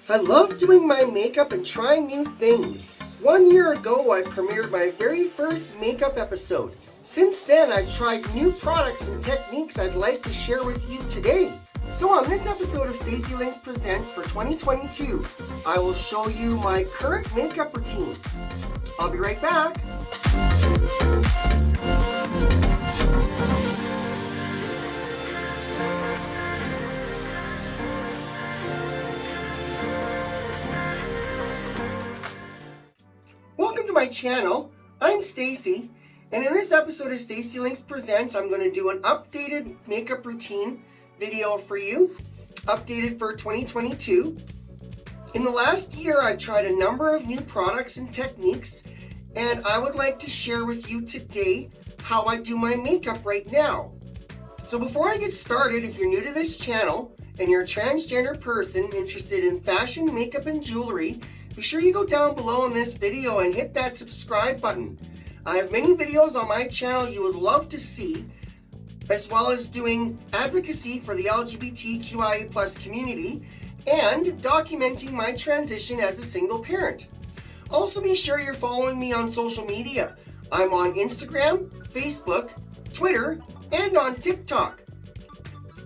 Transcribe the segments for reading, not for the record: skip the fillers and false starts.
I love doing my makeup and trying new things. 1 year ago, I premiered my very first makeup episode. Since then, I've tried new products and techniques I'd like to share with you today. So on this episode of Stacey Links Presents for 2022, I will show you my current makeup routine. I'll be right back. Welcome to my channel. I'm Stacey, and in this episode of Stacey Links Presents, I'm going to do an updated makeup routine video for you, updated for 2022. In the last year, I've tried a number of new products and techniques, and I would like to share with you today how I do my makeup right now. So before I get started, if you're new to this channel and you're a transgender person interested in fashion, makeup, and jewelry, be sure you go down below in this video and hit that subscribe button. I have many videos on my channel you would love to see, as well as doing advocacy for the LGBTQIA+ community and documenting my transition as a single parent. Also be sure you're following me on social media. I'm on Instagram, Facebook, Twitter, and on TikTok.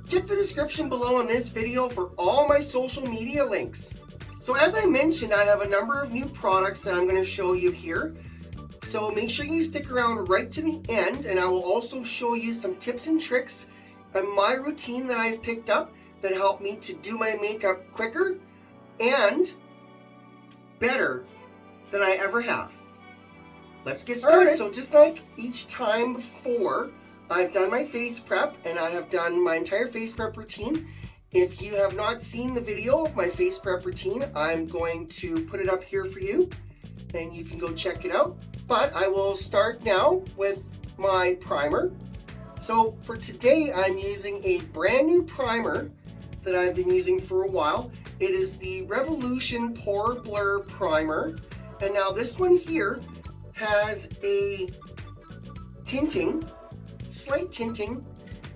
Check the description below in this video for all my social media links. So as I mentioned, I have a number of new products that I'm going to show you here. So make sure you stick around right to the end, and I will also show you some tips and tricks and my routine that I've picked up that help me to do my makeup quicker and better than I ever have. Let's get started. So just like each time before, I've done my face prep and I have done my entire face prep routine. If you have not seen the video of my face prep routine, I'm going to put it up here for you and you can go check it out. But I will start now with my primer. So for today, I'm using a brand new primer that I've been using for a while. It is the Revolution Pore Blur Primer. And now this one here has a tinting, slight tinting,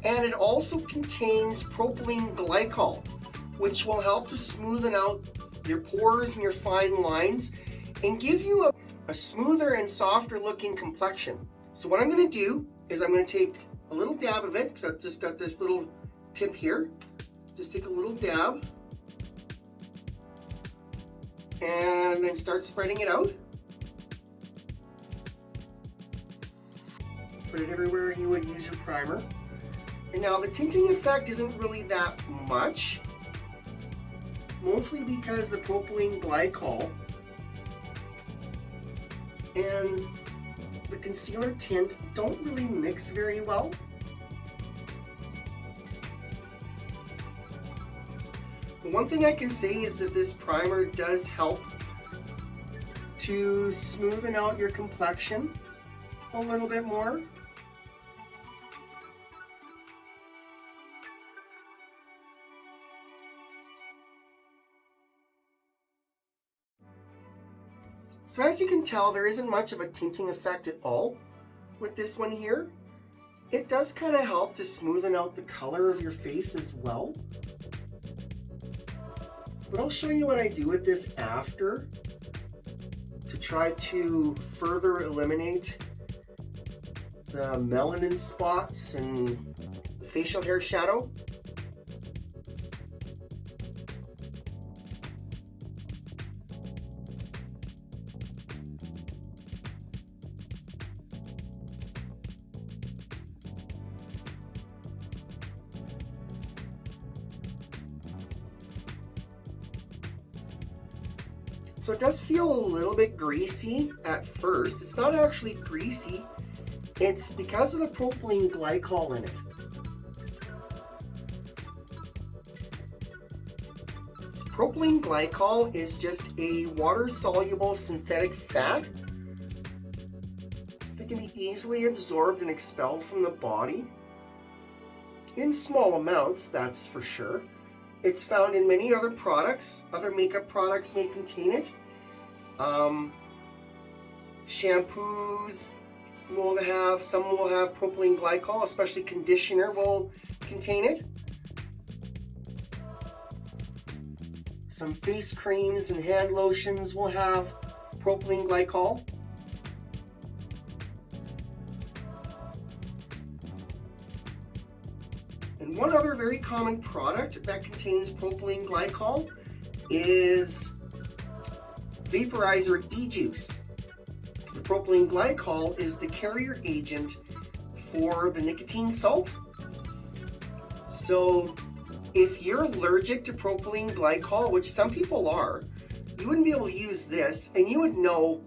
and it also contains propylene glycol, which will help to smoothen out your pores and your fine lines and give you a smoother and softer looking complexion. So what I'm going to do is I'm going to take a little dab of it, because I've just got this little tip here. Just take a little dab and then start spreading it out. Put it everywhere you would use your primer. And now the tinting effect isn't really that much, mostly because the propylene glycol and the concealer tint don't really mix very well. The one thing I can say is that this primer does help to smoothen out your complexion a little bit more. So as you can tell, there isn't much of a tinting effect at all with this one here. It does kind of help to smoothen out the color of your face as well. But I'll show you what I do with this after to try to further eliminate the melanin spots and the facial hair shadow. So it does feel a little bit greasy at first. It's not actually greasy. It's because of the propylene glycol in it. Propylene glycol is just a water-soluble synthetic fat that can be easily absorbed and expelled from the body. In small amounts, that's for sure. It's found in many other products. Other makeup products may contain it. Shampoos will have, some will have propylene glycol, especially conditioner will contain it. Some face creams and hand lotions will have propylene glycol. And one other very common product that contains propylene glycol is vaporizer e-juice. The propylene glycol is the carrier agent for the nicotine salt. So if you're allergic to propylene glycol, which some people are, you wouldn't be able to use this, and you would know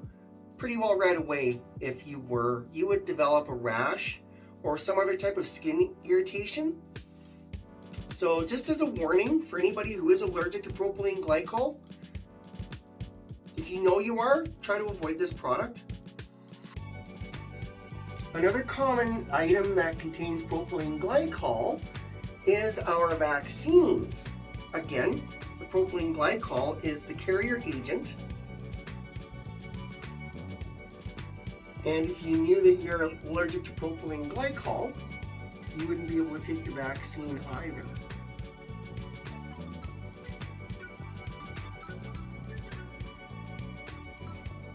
pretty well right away if you were. You would develop a rash or some other type of skin irritation. So just as a warning for anybody who is allergic to propylene glycol, if you know you are, try to avoid this product. Another common item that contains propylene glycol is our vaccines. Again, the propylene glycol is the carrier agent. And if you knew that you're allergic to propylene glycol, you wouldn't be able to take the vaccine either.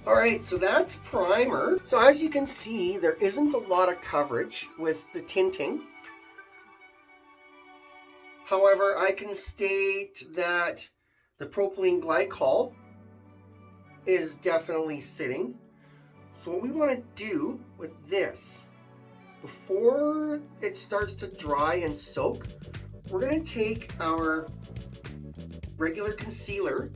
Alright, so that's primer. So as you can see, there isn't a lot of coverage with the tinting. However, I can state that the propylene glycol is definitely sitting. So what we want to do with this, before it starts to dry and soak, we're going to take our regular concealer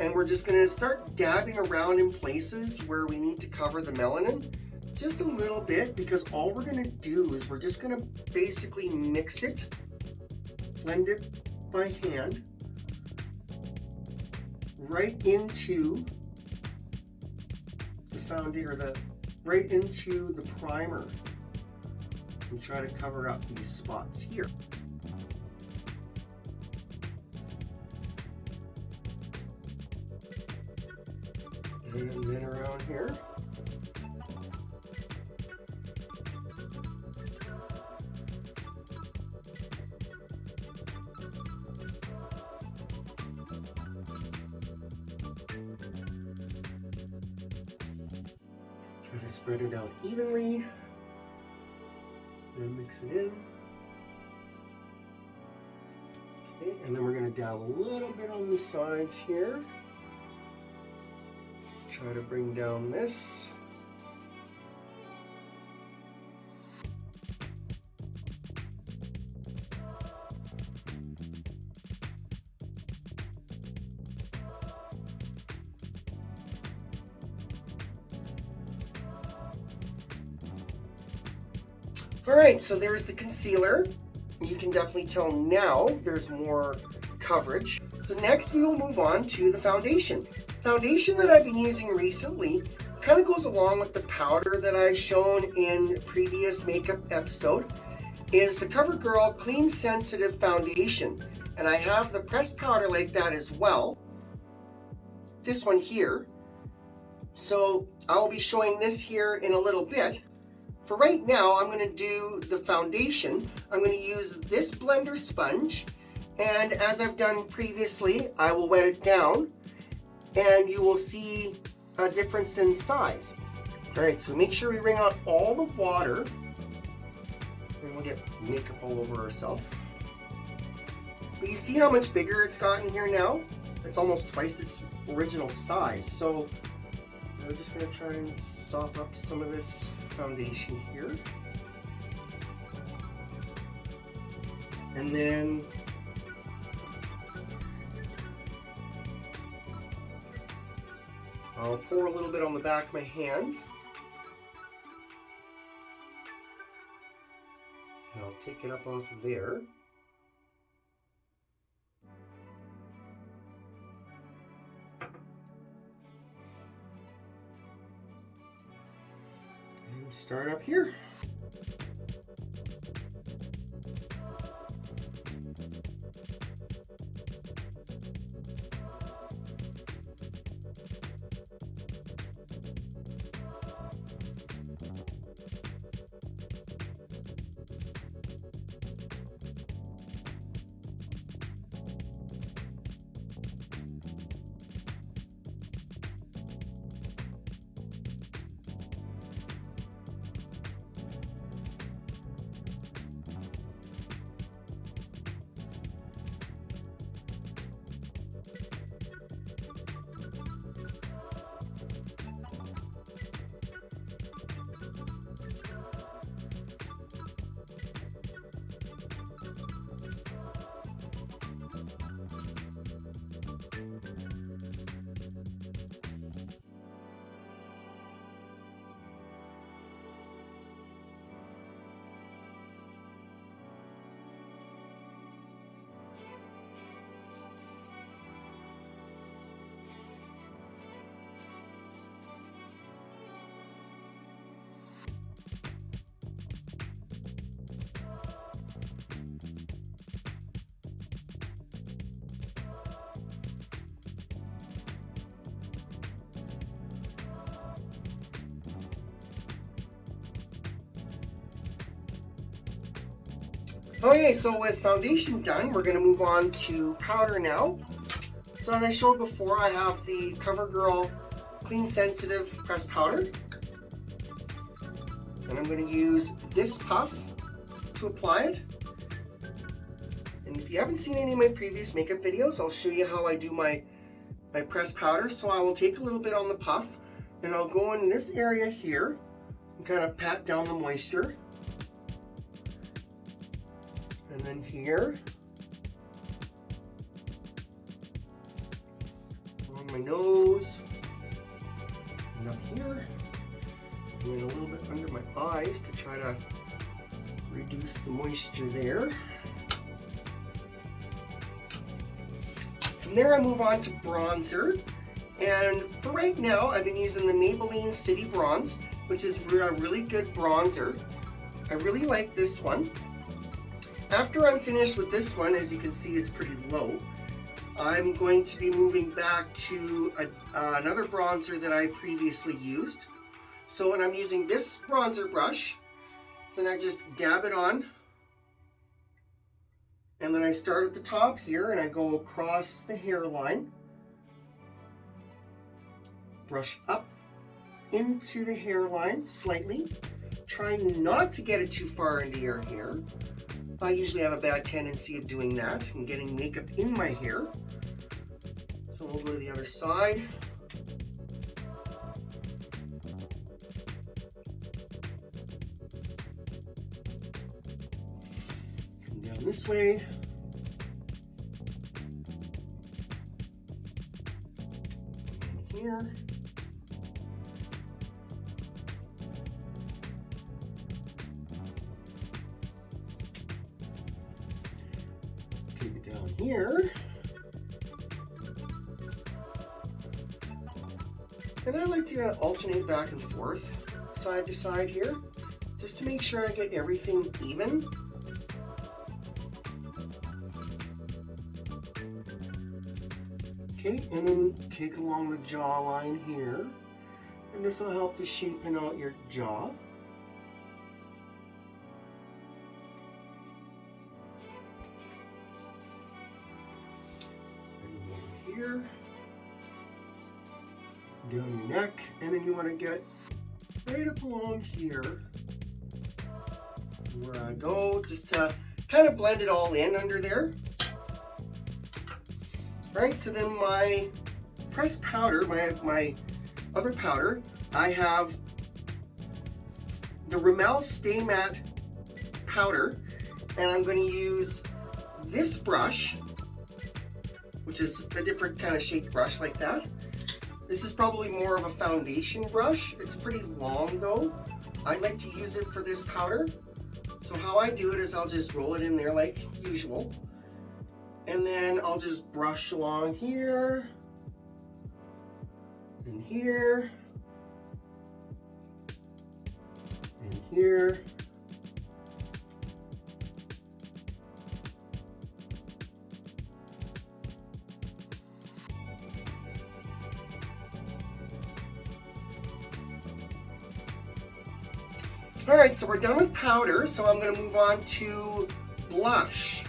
and we're just going to start dabbing around in places where we need to cover the melanin just a little bit, because all we're going to do is we're just going to basically mix it, blend it by hand right into the foundation, or right into the primer, and try to cover up these spots here. And then around here. Try to spread it out evenly. And mix it in. Okay, and then we're going to dab a little bit on the sides here. Try to bring down this. All right, so there's the concealer. You can definitely tell now there's more coverage. So next we will move on to the foundation. Foundation that I've been using recently kind of goes along with the powder that I've shown in previous makeup episode, is the CoverGirl Clean Sensitive Foundation. And I have the pressed powder like that as well. This one here. So I'll be showing this here in a little bit. For right now, I'm going to do the foundation. I'm going to use this blender sponge. And as I've done previously, I will wet it down. And you will see a difference in size. All right, so make sure we wring out all the water, and we'll get makeup all over ourselves. But you see how much bigger it's gotten here now? It's almost twice its original size. So we're just going to try and soften up some of this foundation here. And then I'll pour a little bit on the back of my hand. And I'll take it up off of there. And start up here. Okay, so with foundation done, we're going to move on to powder now. So as I showed before, I have the CoverGirl Clean Sensitive Pressed Powder. And I'm going to use this puff to apply it. And if you haven't seen any of my previous makeup videos, I'll show you how I do my pressed powder. So I will take a little bit on the puff and I'll go in this area here and kind of pat down the moisture. And then here, on my nose, and up here, and then a little bit under my eyes to try to reduce the moisture there. From there I move on to bronzer, and for right now I've been using the Maybelline City Bronze, which is a really good bronzer. I really like this one. After I'm finished with this one, as you can see it's pretty low, I'm going to be moving back to another bronzer that I previously used. So when I'm using this bronzer brush, then I just dab it on. And then I start at the top here and I go across the hairline. Brush up into the hairline slightly. Try not to get it too far into your hair. I usually have a bad tendency of doing that and getting makeup in my hair. So we'll go to the other side. Come down this way. And here. Down here, and I like to alternate back and forth, side to side here, just to make sure I get everything even. Okay, and then take along the jawline here, and this will help to shapen out your jaw. Here, down your neck, and then you want to get right up along here where I go, just to kind of blend it all in under there. Right, so then my pressed powder, my other powder, I have the Rimmel Stay Matte powder, and I'm going to use this brush, which is a different kind of shaped brush like that. This is probably more of a foundation brush. It's pretty long though. I like to use it for this powder. So how I do it is I'll just roll it in there like usual. And then I'll just brush along here, and here, and here. All right, so we're done with powder, so I'm going to move on to blush.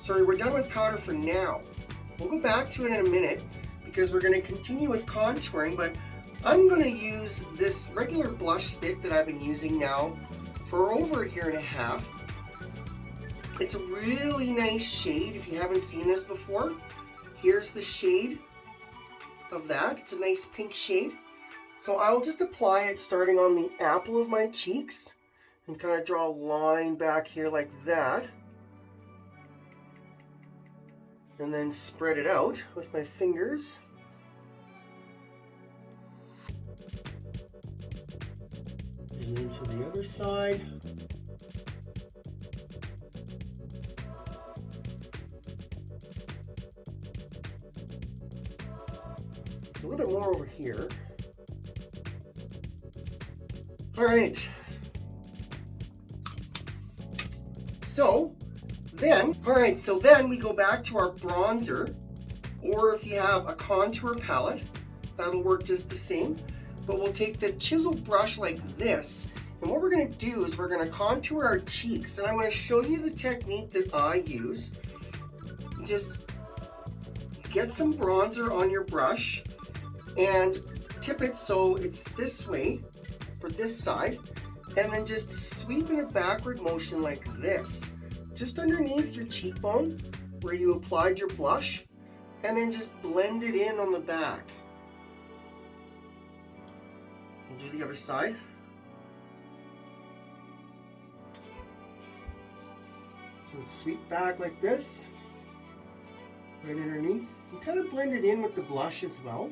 Sorry, we're done with powder for now. We'll go back to it in a minute because we're going to continue with contouring, but I'm going to use this regular blush stick that I've been using now for over a year and a half. It's a really nice shade if you haven't seen this before. Here's the shade of that. It's a nice pink shade. So I'll just apply it starting on the apple of my cheeks and kind of draw a line back here like that. And then spread it out with my fingers. And then to the other side. A little bit more over here. All right. So then we go back to our bronzer, or if you have a contour palette, that'll work just the same. But we'll take the chisel brush like this, And what we're going to do is we're going to contour our cheeks, and I'm going to show you the technique that I use. Just get some bronzer on your brush and tip it so it's this way for this side, and then just sweep in a backward motion like this, just underneath your cheekbone where you applied your blush, and then just blend it in on the back. And do the other side. So sweep back like this, right underneath. You kind of blend it in with the blush as well,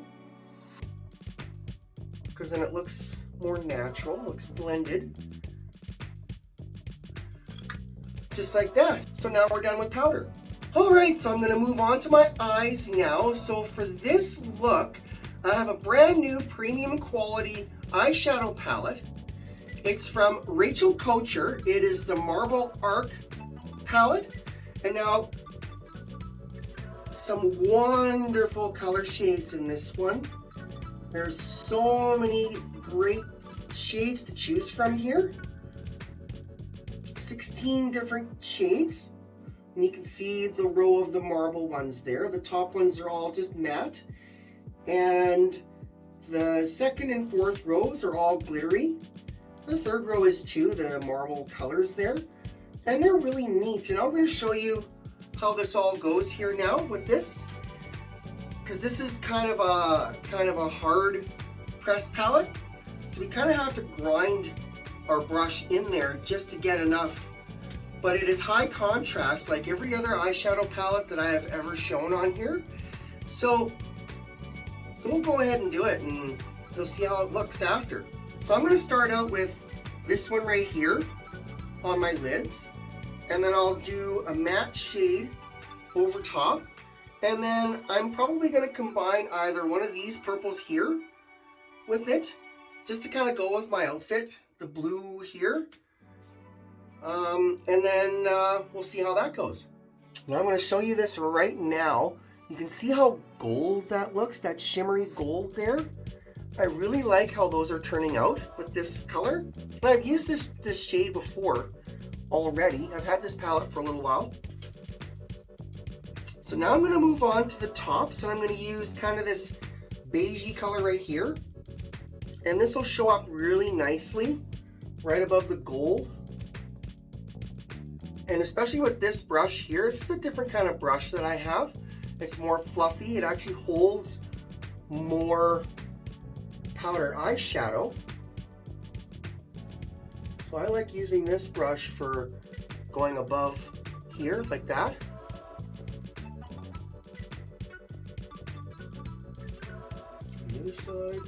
because then it looks more natural, looks blended. Just like that. So now we're done with powder. Alright, so I'm going to move on to my eyes now. So for this look, I have a brand new premium quality eyeshadow palette. It's from Couture. It is the Marble Arc palette. And now, some wonderful color shades in this one. There's so many great shades to choose from here. 16 different shades. And you can see the row of the marble ones there. The top ones are all just matte. And the second and fourth rows are all glittery. The third row is too, the marble colors there. And they're really neat. And I'm going to show you how this all goes here now with this. Because this is kind of a hard pressed palette. So we kind of have to grind our brush in there just to get enough. But it is high contrast like every other eyeshadow palette that I have ever shown on here. So we'll go ahead and do it and you'll see how it looks after. So I'm going to start out with this one right here on my lids. And then I'll do a matte shade over top. And then I'm probably going to combine either one of these purples here with it, just to kind of go with my outfit, the blue here. And then we'll see how that goes. Now I'm going to show you this right now. You can see how gold that looks, that shimmery gold there. I really like how those are turning out with this color. And I've used this shade before already. I've had this palette for a little while. So now I'm going to move on to the tops, and I'm going to use kind of this beigey color right here. And this will show up really nicely right above the gold. And especially with this brush here, this is a different kind of brush that I have. It's more fluffy. It actually holds more powder eyeshadow. So I like using this brush for going above here like that. The other side.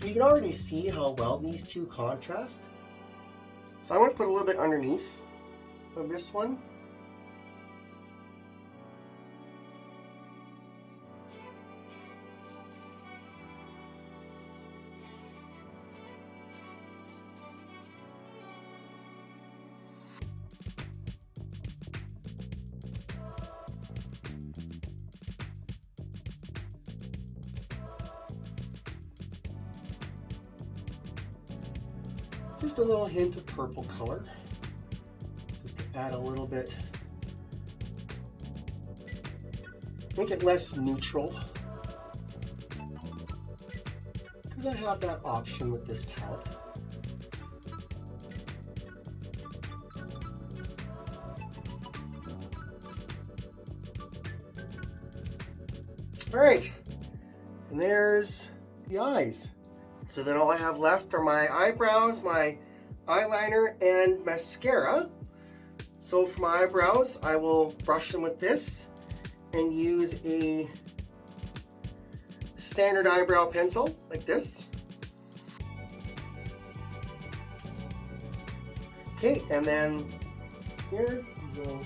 So you can already see how well these two contrast. So I want to put a little bit underneath of this one. Just a little hint of purple color, just to add a little bit, make it less neutral, because I have that option with this palette. All right, and there's the eyes. So then all I have left are my eyebrows, my eyeliner, and mascara. So for my eyebrows, I will brush them with this and use a standard eyebrow pencil like this. Okay, and then here we go.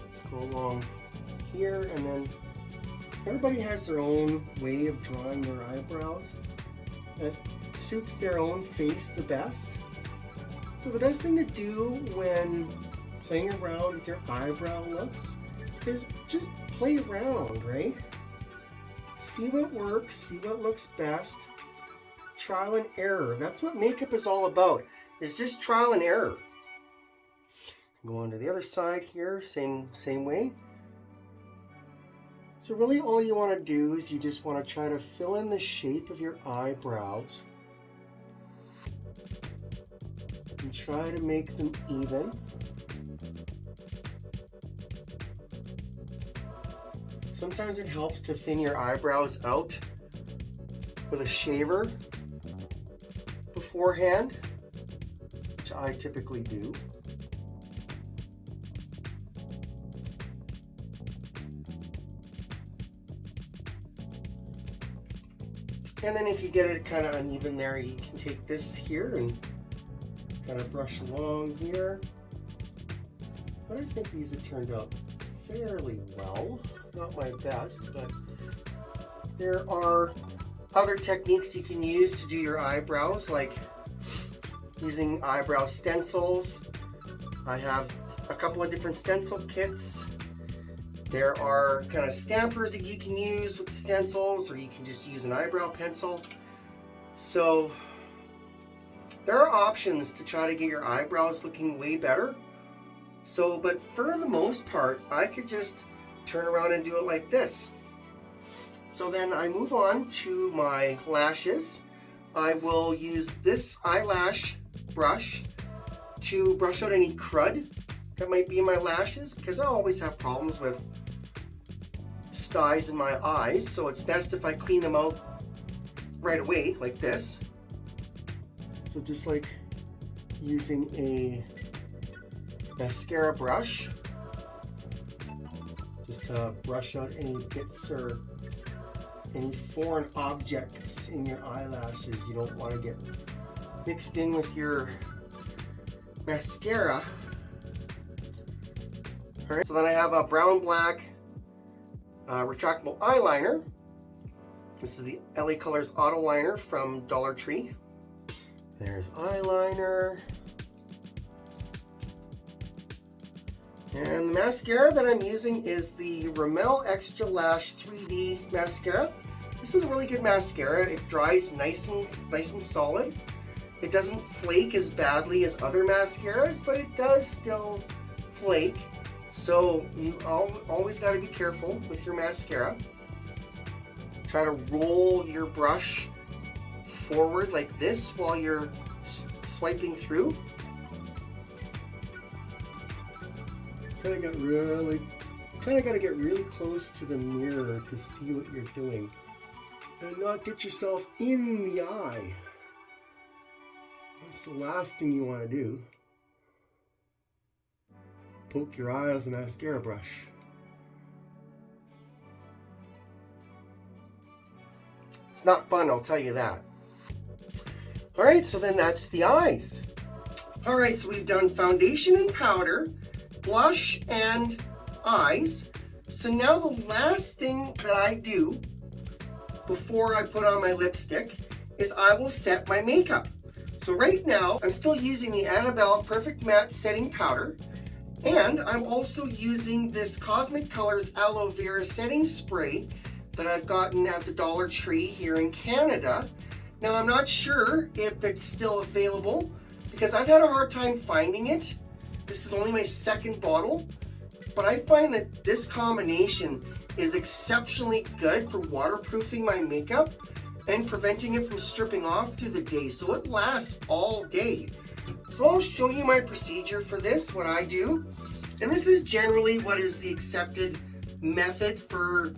Let's go along here, and then everybody has their own way of drawing their eyebrows that suits their own face the best. So the best thing to do when playing around with your eyebrow looks is just play around, right? See what works, see what looks best. Trial and error. That's what makeup is all about. It's just trial and error. Go on to the other side here, same way. So really all you want to do is you just want to try to fill in the shape of your eyebrows and try to make them even. Sometimes it helps to thin your eyebrows out with a shaver beforehand, which I typically do. And then if you get it kind of uneven there, you can take this here and kind of brush along here. But I think these have turned out fairly well. Not my best, but there are other techniques you can use to do your eyebrows, like using eyebrow stencils. I have a couple of different stencil kits. There are kind of stampers that you can use with the stencils, or you can just use an eyebrow pencil. So there are options to try to get your eyebrows looking way better. So, but for the most part, I could just turn around and do it like this. So then I move on to my lashes. I will use this eyelash brush to brush out any crud that might be in my lashes, because I always have problems with styes in my eyes, so it's best if I clean them out right away like this. So just like using a mascara brush, just to brush out any bits or any foreign objects in your eyelashes you don't want to get mixed in with your mascara. Alright, so then I have a brown black retractable eyeliner. This is the LA Colors Autoliner from Dollar Tree. There's eyeliner. And the mascara that I'm using is the Rimmel Extra Lash 3D mascara. This is a really good mascara. It dries nice and solid. It doesn't flake as badly as other mascaras, but it does still flake. So you always got to be careful with your mascara. Try to roll your brush forward like this while you're swiping through. Kind of got to get really close to the mirror to see what you're doing, and not get yourself in the eye. That's the last thing you want to do. Poke your eye with a mascara brush. It's not fun, I'll tell you that. Alright, so then that's the eyes. Alright, so we've done foundation and powder, blush and eyes. So now the last thing that I do before I put on my lipstick is I will set my makeup. So right now I'm still using the Annabelle Perfect Matte Setting Powder, and I'm also using this Kosmic Kolors Aloe Vera Setting Spray that I've gotten at the Dollar Tree here in Canada. Now I'm not sure if it's still available because I've had a hard time finding it. This is only my second bottle, but I find that this combination is exceptionally good for waterproofing my makeup and preventing it from stripping off through the day, so it lasts all day. So I'll show you my procedure for this, what I do. And this is generally what is the accepted method for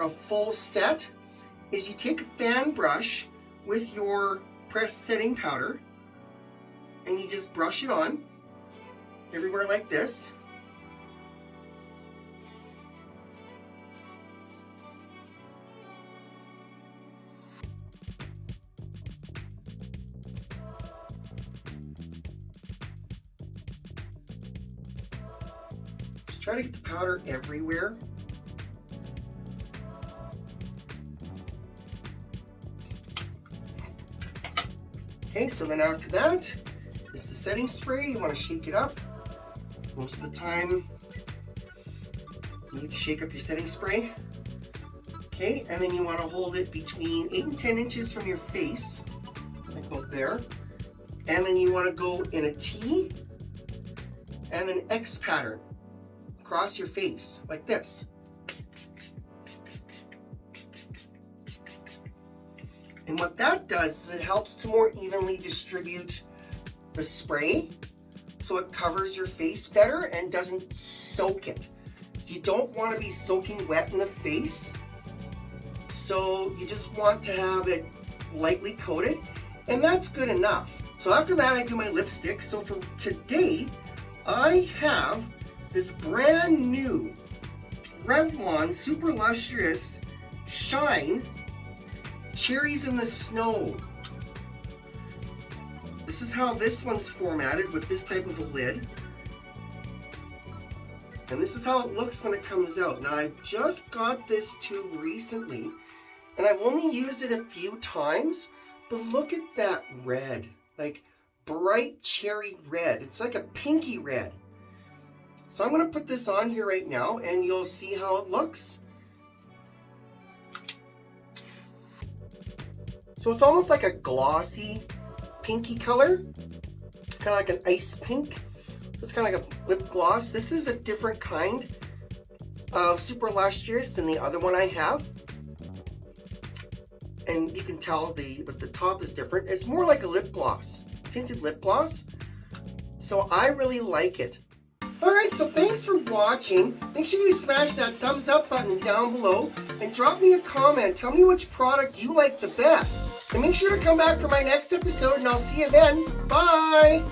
a full set, is you take a fan brush with your pressed setting powder and you just brush it on everywhere like this. Just try to get the powder everywhere. Okay, so then after that is the setting spray. You want to shake it up Most of the time, you need to shake up your setting spray. Okay, and then you want to hold it between 8 and 10 inches from your face, like about there. And then you want to go in a T and an X pattern across your face, like this. And what that does is it helps to more evenly distribute the spray so it covers your face better and doesn't soak it. So you don't want to be soaking wet in the face. So you just want to have it lightly coated, and that's good enough. So after that, I do my lipstick. So for today, I have this brand new Revlon Super Lustrous Shine Cherries in the Snow. This is how this one's formatted with this type of a lid. And this is how it looks when it comes out. Now I just got this tube recently and I've only used it a few times, but look at that red, like bright cherry red. It's like a pinky red. So I'm gonna put this on here right now and you'll see how it looks. So it's almost like a glossy pinky color, kind of like an ice pink. So it's kind of like a lip gloss. This is a different kind of Super Lustrous than the other one I have. And you can tell but the top is different. It's more like a lip gloss, tinted lip gloss. So I really like it. Alright, so thanks for watching. Make sure you smash that thumbs up button down below and drop me a comment. Tell me which product you like the best. And make sure to come back for my next episode and I'll see you then. Bye!